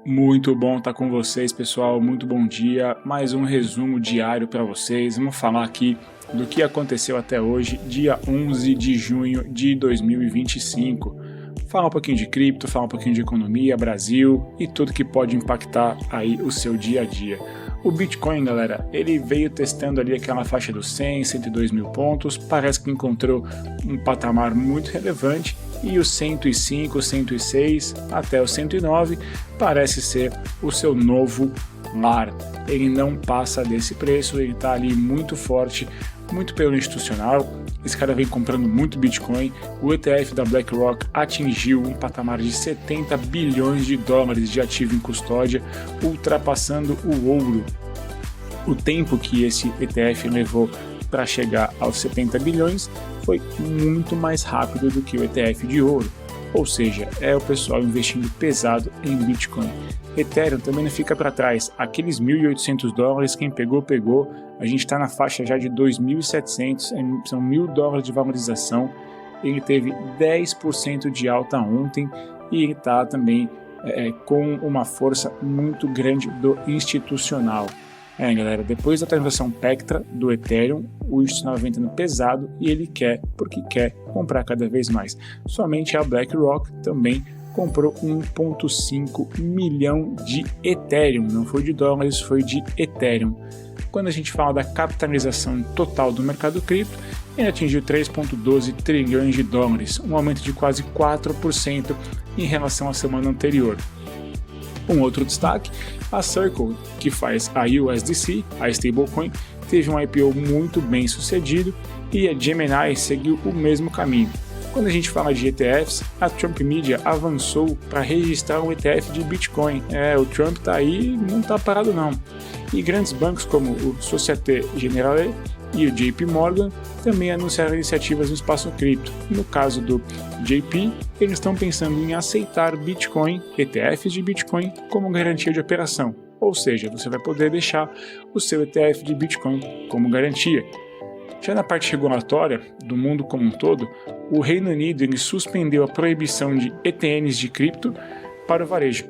Muito bom estar com vocês, pessoal. Muito bom dia. Mais um resumo diário para vocês. Vamos falar aqui do que aconteceu até hoje, dia 11 de junho de 2025. Falar um pouquinho de cripto, falar um pouquinho de economia, Brasil e tudo que pode impactar aí o seu dia a dia. O Bitcoin, galera, ele veio testando ali aquela faixa dos 100, 102 mil pontos, parece que encontrou um patamar muito relevante e os 105, 106 até os 109 parece ser o seu novo lar. Ele não passa desse preço, ele está ali muito forte, muito pelo institucional. Esse cara vem comprando muito Bitcoin. O ETF da BlackRock atingiu um patamar de 70 bilhões de dólares de ativo em custódia, ultrapassando o ouro. O tempo que esse ETF levou para chegar aos 70 bilhões foi muito mais rápido do que o ETF de ouro. Ou seja, é o pessoal investindo pesado em Bitcoin. Ethereum também não fica para trás. Aqueles 1.800 dólares, quem pegou, pegou. A gente está na faixa já de 2.700, são $1.000 de valorização. Ele teve 10% de alta ontem e ele está também com uma força muito grande do institucional. Galera, depois da transação Pectra do Ethereum, o institucional vem entrando pesado e ele quer, porque quer comprar cada vez mais. Somente a BlackRock também comprou 1,5 milhão de Ethereum, não foi de dólares, foi de Ethereum. Quando a gente fala da capitalização total do mercado cripto, ele atingiu 3,12 trilhões de dólares, um aumento de quase 4% em relação à semana anterior. Um outro destaque, a Circle, que faz a USDC, a stablecoin, teve um IPO muito bem sucedido e a Gemini seguiu o mesmo caminho. Quando a gente fala de ETFs, a Trump Media avançou para registrar um ETF de Bitcoin. O Trump está aí, não está parado não. E grandes bancos como o Société Générale e o JP Morgan também anunciaram iniciativas no espaço cripto. No caso do JP, eles estão pensando em aceitar Bitcoin, ETFs de Bitcoin, como garantia de operação. Ou seja, você vai poder deixar o seu ETF de Bitcoin como garantia. Já na parte regulatória do mundo como um todo, o Reino Unido ele suspendeu a proibição de ETNs de cripto para o varejo.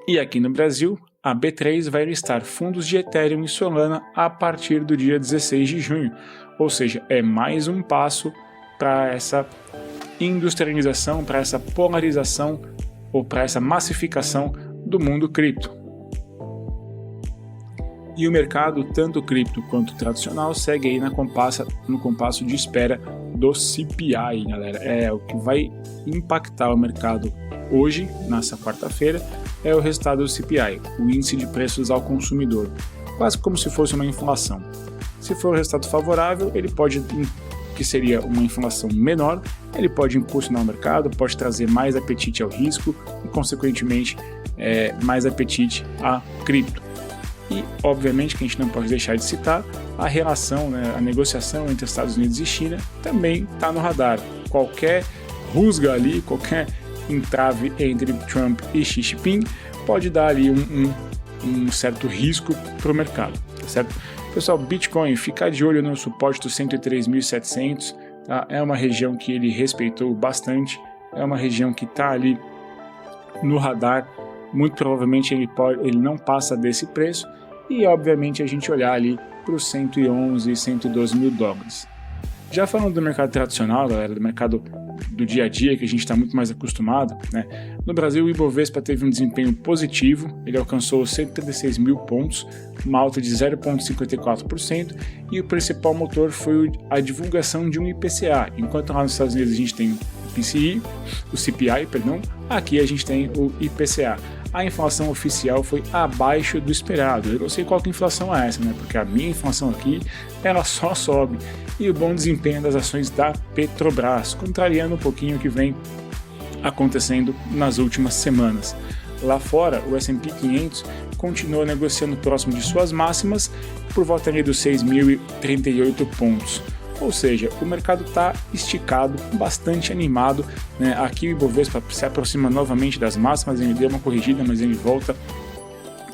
E aqui no Brasil, a B3 vai listar fundos de Ethereum e Solana a partir do dia 16 de junho. Ou seja, é mais um passo para essa industrialização, para essa polarização ou para essa massificação do mundo cripto. E o mercado, tanto cripto quanto tradicional, segue aí no compasso de espera do CPI, galera. É o que vai impactar o mercado hoje, nessa quarta-feira, é o resultado do CPI, o índice de preços ao consumidor, quase como se fosse uma inflação. Se for um resultado favorável, ele pode, que seria uma inflação menor, ele pode impulsionar o mercado, pode trazer mais apetite ao risco e, consequentemente, mais apetite a cripto. E, obviamente, que a gente não pode deixar de citar a relação, a negociação entre Estados Unidos e China também está no radar. Qualquer rusga ali, qualquer entrave entre Trump e Xi Jinping pode dar ali um certo risco para o mercado, tá certo? Pessoal, Bitcoin, ficar de olho no suporte dos 103.700, tá? É uma região que ele respeitou bastante, é uma região que está ali no radar. Muito provavelmente ele não passa desse preço e, obviamente, a gente olhar ali para os 111 e 112 mil dólares. Já falando do mercado tradicional, galera, do mercado do dia a dia, que a gente está muito mais acostumado, no Brasil o Ibovespa teve um desempenho positivo, ele alcançou 136 mil pontos, uma alta de 0,54%, e o principal motor foi a divulgação de um IPCA, enquanto lá nos Estados Unidos a gente tem o CPI, aqui a gente tem o IPCA. A inflação oficial foi abaixo do esperado. Eu não sei qual que inflação é essa, porque a minha inflação aqui, ela só sobe. E o bom desempenho das ações da Petrobras, contrariando um pouquinho o que vem acontecendo nas últimas semanas. Lá fora, o S&P 500 continua negociando próximo de suas máximas por volta ali dos 6.038 pontos. Ou seja, o mercado está esticado, bastante animado, Aqui o Ibovespa se aproxima novamente das máximas, ele deu uma corrigida, mas ele volta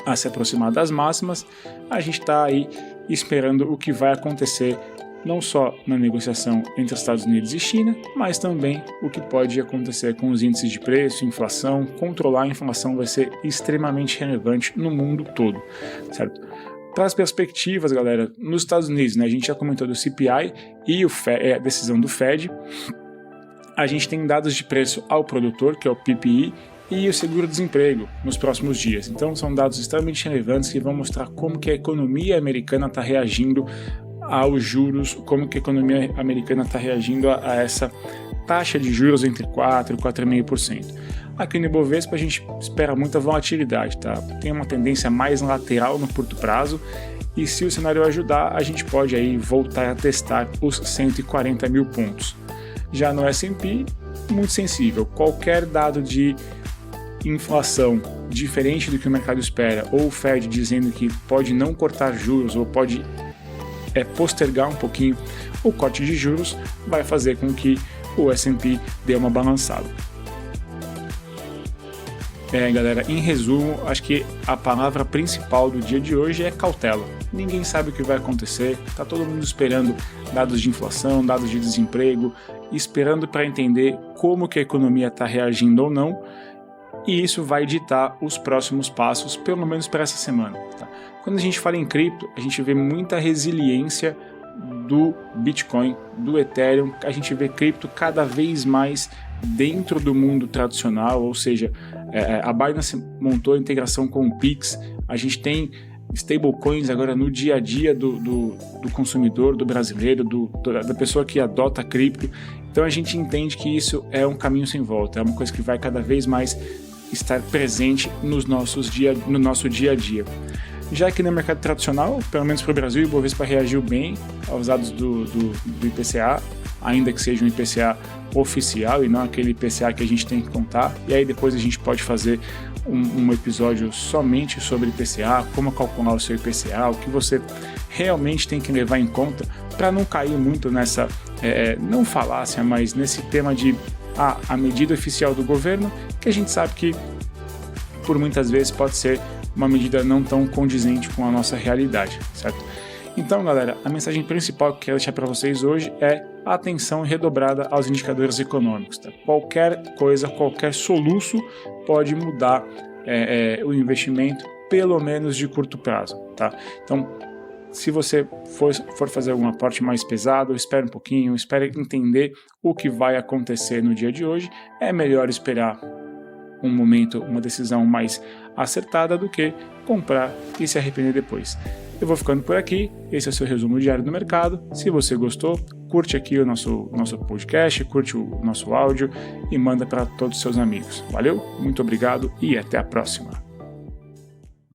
a se aproximar das máximas. A gente está aí esperando o que vai acontecer não só na negociação entre Estados Unidos e China, mas também o que pode acontecer com os índices de preço, inflação. Controlar a inflação vai ser extremamente relevante no mundo todo, certo? Para as perspectivas, galera, nos Estados Unidos, né, a gente já comentou do CPI e a decisão do Fed. A gente tem dados de preço ao produtor, que é o PPI, e o seguro-desemprego nos próximos dias. Então são dados extremamente relevantes que vão mostrar como que a economia americana está reagindo aos juros, como que a economia americana está reagindo a essa taxa de juros entre 4% e 4,5%. Aqui no Ibovespa a gente espera muita volatilidade, tá? Tem uma tendência mais lateral no curto prazo e se o cenário ajudar, a gente pode aí voltar a testar os 140 mil pontos. Já no S&P, muito sensível. Qualquer dado de inflação diferente do que o mercado espera, ou o Fed dizendo que pode não cortar juros ou pode postergar um pouquinho o corte de juros, vai fazer com que o S&P dê uma balançada. Galera, em resumo, acho que a palavra principal do dia de hoje é cautela. Ninguém sabe o que vai acontecer, tá todo mundo esperando dados de inflação, dados de desemprego, esperando para entender como que a economia está reagindo ou não, e isso vai ditar os próximos passos, pelo menos para essa semana. Tá? Quando a gente fala em cripto, a gente vê muita resiliência do Bitcoin, do Ethereum, a gente vê cripto cada vez mais dentro do mundo tradicional, ou seja, a Binance montou a integração com o Pix, a gente tem stablecoins agora no dia a dia do consumidor, do brasileiro, da pessoa que adota cripto. Então a gente entende que isso é um caminho sem volta, é uma coisa que vai cada vez mais estar presente no nosso dia a dia. Já que no mercado tradicional, pelo menos para o Brasil, o Ibovespa reagiu bem aos dados do IPCA, ainda que seja um IPCA oficial e não aquele IPCA que a gente tem que contar. E aí depois a gente pode fazer um episódio somente sobre IPCA, como calcular o seu IPCA, o que você realmente tem que levar em conta para não cair muito nessa, não falácia, mas nesse tema de a medida oficial do governo, que a gente sabe que por muitas vezes pode ser uma medida não tão condizente com a nossa realidade, certo? Então, galera, a mensagem principal que eu quero deixar para vocês hoje é a atenção redobrada aos indicadores econômicos. Tá? Qualquer coisa, qualquer soluço pode mudar o investimento, pelo menos de curto prazo. Tá? Então, se você for fazer algum aporte mais pesado, espere um pouquinho, espere entender o que vai acontecer no dia de hoje. É melhor esperar um momento, uma decisão mais acertada do que comprar e se arrepender depois. Eu vou ficando por aqui, esse é o seu resumo diário do mercado. Se você gostou, curte aqui o nosso podcast, curte o nosso áudio e manda para todos os seus amigos. Valeu, muito obrigado e até a próxima.